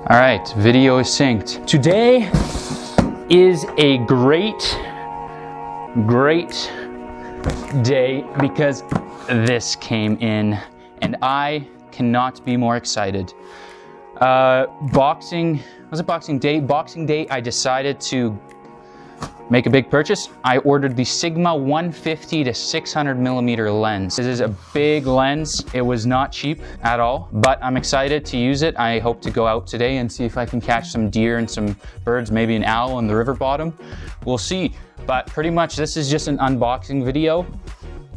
All right, video is synced. Today is a great day because this came in and I cannot be more excited. Boxing Day, I decided to make a big purchase. I ordered the Sigma 150 to 600 millimeter lens. This is a big lens. It was not cheap at all, but I'm excited to use it. I hope to go out today and see if I can catch some deer and some birds, maybe an owl on the river bottom. We'll see, but pretty much this is just an unboxing video.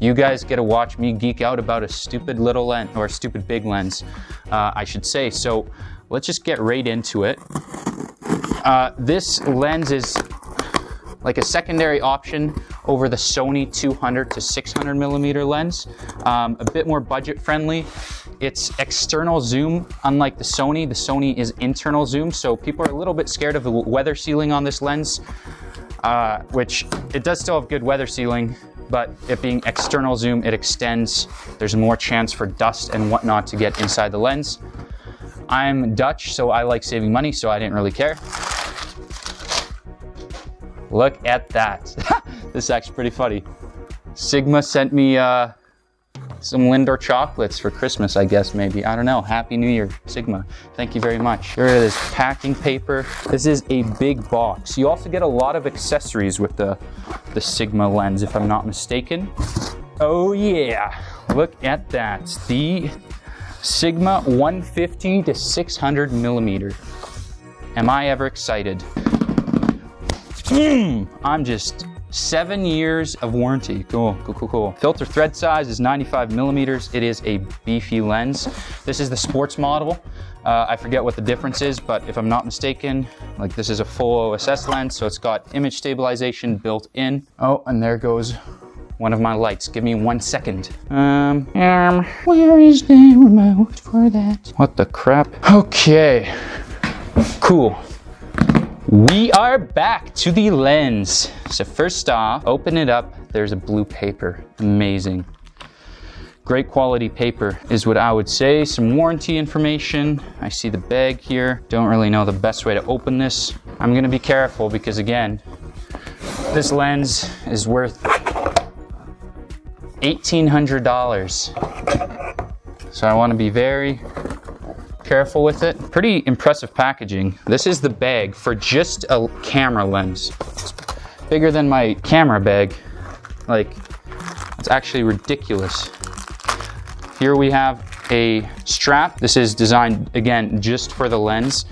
You guys get to watch me geek out about a stupid little lens, or a stupid big lens, I should say. So let's just get right into it. This lens is like a secondary option over the Sony 200 to 600 millimeter lens. A bit more budget friendly. It's external zoom, unlike the Sony. The Sony is internal zoom, so people are a little bit scared of the weather sealing on this lens, which it does still have good weather sealing, but it being external zoom, it extends. There's more chance for dust and whatnot to get inside the lens. I'm Dutch, so I like saving money, so I didn't really care. Look at that. This is actually pretty funny. Sigma sent me some Lindor chocolates for Christmas, I guess, maybe. I don't know. Happy New Year, Sigma. Thank you very much. Here it is, packing paper. This is a big box. You also get a lot of accessories with the Sigma lens, if I'm not mistaken. Oh yeah, look at that. The Sigma 150 to 600 millimeter. Am I ever excited? I'm just 7 years of warranty. Cool. Filter thread size is 95 millimeters. It is a beefy lens. This is the sports model. I forget what the difference is, but if I'm not mistaken, like this is a full OSS lens, so it's got image stabilization built in. Oh, and there goes one of my lights. Give me 1 second. Where is the remote for that? What the crap? Okay, cool. We are back to the lens. So first off, open it up. There's a blue paper. Amazing. Great quality paper is what I would say. Some warranty information. I see the bag here. Don't really know the best way to open this. I'm gonna be careful because again, this lens is worth $1,800. So I wanna be very careful with it. Pretty impressive packaging. This is the bag for just a camera lens. It's bigger than my camera bag. Like, it's actually ridiculous. Here we have a strap. This is designed, again, just for the lens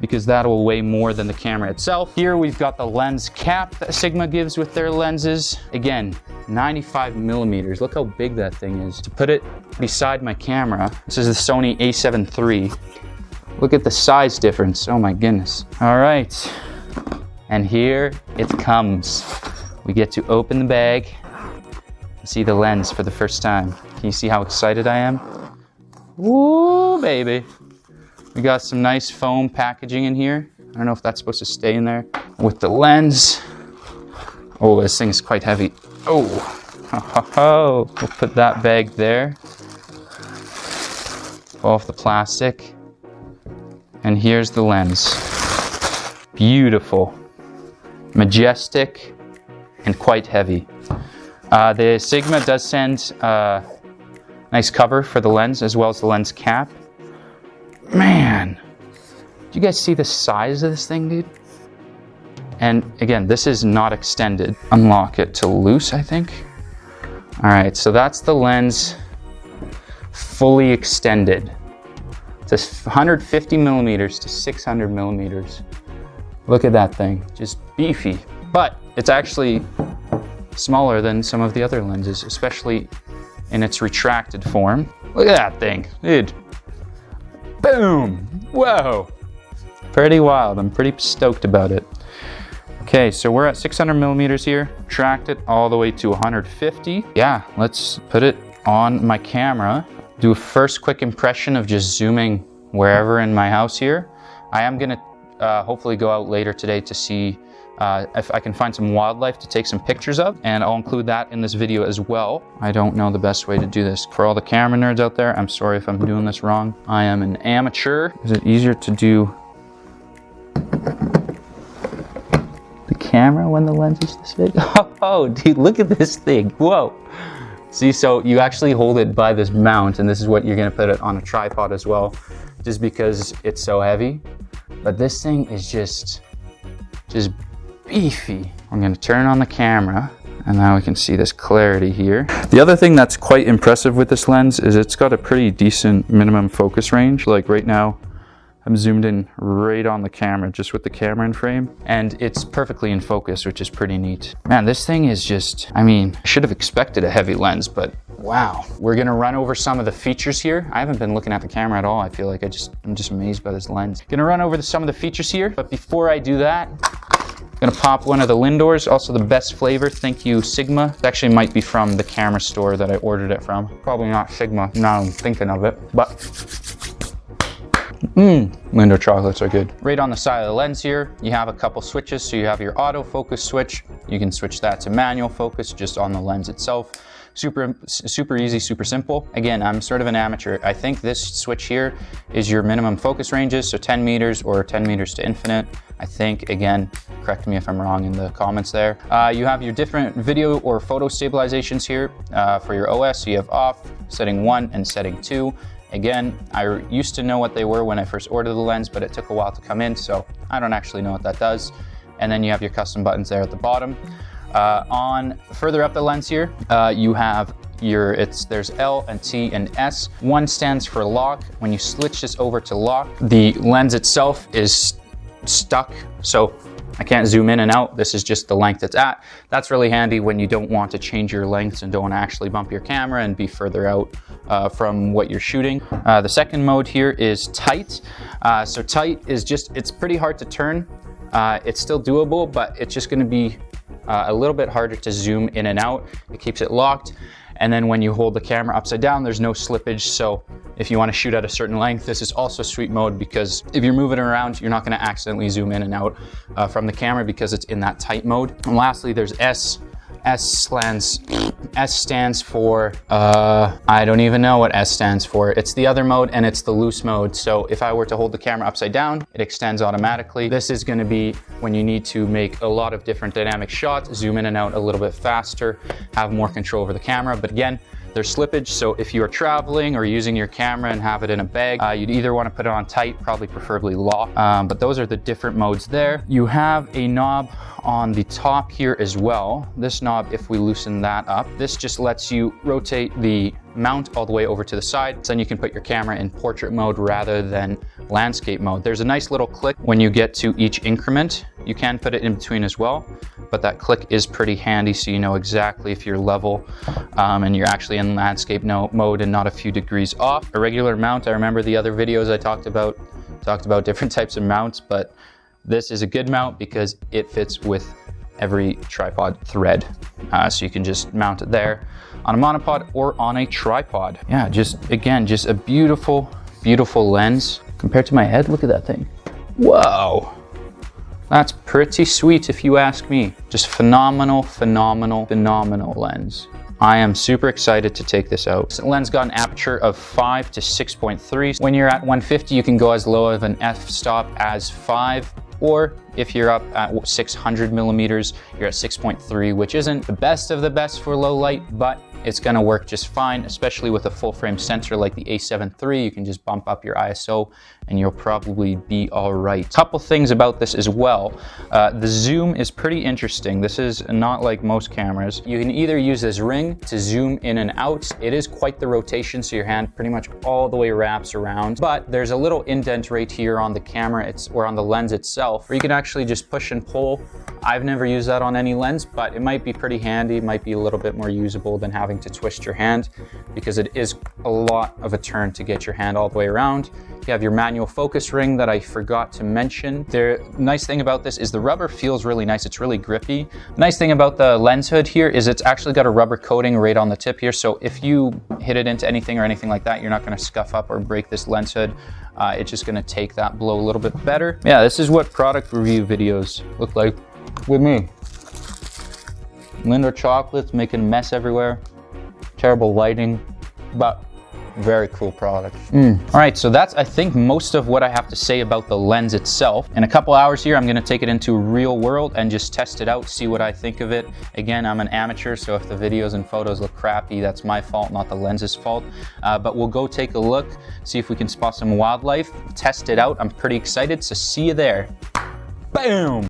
because that'll weigh more than the camera itself. Here we've got the lens cap that Sigma gives with their lenses. Again, 95 millimeters. Look how big that thing is. To put it beside my camera, this is the Sony a7 III. Look at the size difference. Oh my goodness. All right, and here it comes. We get to open the bag and see the lens for the first time. Can you see how excited I am? Woo, baby. We got some nice foam packaging in here. I don't know if that's supposed to stay in there. With the lens. Oh, this thing is quite heavy. Oh, we'll put that bag there. Pull off the plastic. And here's the lens. Beautiful, majestic, and quite heavy. The Sigma does send a nice cover for the lens as well as the lens cap. Man, do you guys see the size of this thing, dude? And again, this is not extended. Unlock it to loose, I think. All right, so that's the lens fully extended. It's 150 millimeters to 600 millimeters. Look at that thing, just beefy. But it's actually smaller than some of the other lenses, especially in its retracted form. Look at that thing, dude. Boom, whoa. Pretty wild, I'm pretty stoked about it. Okay, so we're at 600 millimeters here, tracked it all the way to 150. Yeah, let's put it on my camera. Do a first quick impression of just zooming wherever in my house here. I am gonna hopefully go out later today to see if I can find some wildlife to take some pictures of, and I'll include that in this video as well. I don't know the best way to do this. For all the camera nerds out there, I'm sorry if I'm doing this wrong. I am an amateur. Is it easier to do camera when the lens is this big? Oh, dude, look at this thing. Whoa. See, so you actually hold it by this mount, and this is what you're gonna put it on a tripod as well, just because it's so heavy. But this thing is just beefy. I'm gonna turn on the camera, and now we can see this clarity here. The other thing that's quite impressive with this lens is it's got a pretty decent minimum focus range. Like right now, I'm zoomed in right on the camera, just with the camera in frame, and it's perfectly in focus, which is pretty neat. Man, this thing is just, I mean, I should have expected a heavy lens, but wow. We're gonna run over some of the features here. I haven't been looking at the camera at all. I feel like I'm just amazed by this lens. Gonna run over some of the features here, but before I do that, I'm gonna pop one of the Lindors, also the best flavor, thank you Sigma. It actually might be from the camera store that I ordered it from. Probably not Sigma, now I'm thinking of it, but Lindor chocolates are good. Right on the side of the lens here, you have a couple switches. So you have your autofocus switch. You can switch that to manual focus just on the lens itself. Super easy, super simple. Again, I'm sort of an amateur. I think this switch here is your minimum focus ranges, so 10 meters or 10 meters to infinite. I think, again, correct me if I'm wrong in the comments there. You have your different video or photo stabilizations here for your OS. So you have off, setting 1 and setting 2. Again, I used to know what they were when I first ordered the lens, but it took a while to come in, so I don't actually know what that does. And then you have your custom buttons there at the bottom. On further up the lens here, you have there's L and T and S. 1 stands for lock. When you switch this over to lock, the lens itself is stuck, so I can't zoom in and out. This is just the length it's at. That's really handy when you don't want to change your lengths and don't want to actually bump your camera and be further out from what you're shooting. The second mode here is tight. So tight is it's pretty hard to turn. It's still doable, but it's just gonna be a little bit harder to zoom in and out. It keeps it locked. And then when you hold the camera upside down, there's no slippage. So if you want to shoot at a certain length, this is also sweet mode, because if you're moving around, you're not going to accidentally zoom in and out from the camera because it's in that tight mode. And lastly, there's S. S stands for, I don't even know what S stands for. It's the other mode and it's the loose mode. So if I were to hold the camera upside down, it extends automatically. This is going to be when you need to make a lot of different dynamic shots, zoom in and out a little bit faster, have more control over the camera. But again, there's slippage, so if you are traveling or using your camera and have it in a bag, you'd either want to put it on tight, probably preferably lock, but those are the different modes there. You have a knob on the top here as well. This knob, if we loosen that up, this just lets you rotate the mount all the way over to the side, so then you can put your camera in portrait mode rather than landscape mode. There's a nice little click when you get to each increment. You can put it in between as well, but that click is pretty handy, so you know exactly if you're level and you're actually in landscape mode and not a few degrees off. A regular mount, I remember the other videos I talked about different types of mounts, but this is a good mount because it fits with every tripod thread. So you can just mount it there on a monopod or on a tripod. Yeah, again, just a beautiful, beautiful lens. Compared to my head, look at that thing. Whoa. That's pretty sweet if you ask me. Just phenomenal, phenomenal, phenomenal lens. I am super excited to take this out. This lens got an aperture of 5 to 6.3. When you're at 150, you can go as low of an f-stop as 5, or if you're up at 600 millimeters, you're at 6.3, which isn't the best of the best for low light, but it's gonna work just fine, especially with a full frame sensor like the A7 III. You can just bump up your ISO and you'll probably be all right. Couple things about this as well. The zoom is pretty interesting. This is not like most cameras. You can either use this ring to zoom in and out. It is quite the rotation, so your hand pretty much all the way wraps around, but there's a little indent right here on the camera or on the lens itself, where you can actually just push and pull. I've never used that on any lens, but it might be pretty handy. It might be a little bit more usable than having to twist your hand, because it is a lot of a turn to get your hand all the way around. You have your manual focus ring that I forgot to mention. The nice thing about this is the rubber feels really nice. It's really grippy. Nice thing about the lens hood here is it's actually got a rubber coating right on the tip here. So if you hit it into anything or anything like that, you're not gonna scuff up or break this lens hood. It's just gonna take that blow a little bit better. Yeah, this is what product review videos look like with me. Lindor chocolates making a mess everywhere. Terrible lighting, but very cool product. All right, so that's, I think, most of what I have to say about the lens itself. In a couple hours here, I'm gonna take it into real world and just test it out, see what I think of it. Again, I'm an amateur, so if the videos and photos look crappy, that's my fault, not the lens's fault. But we'll go take a look, see if we can spot some wildlife, test it out. I'm pretty excited, so see you there. Boom!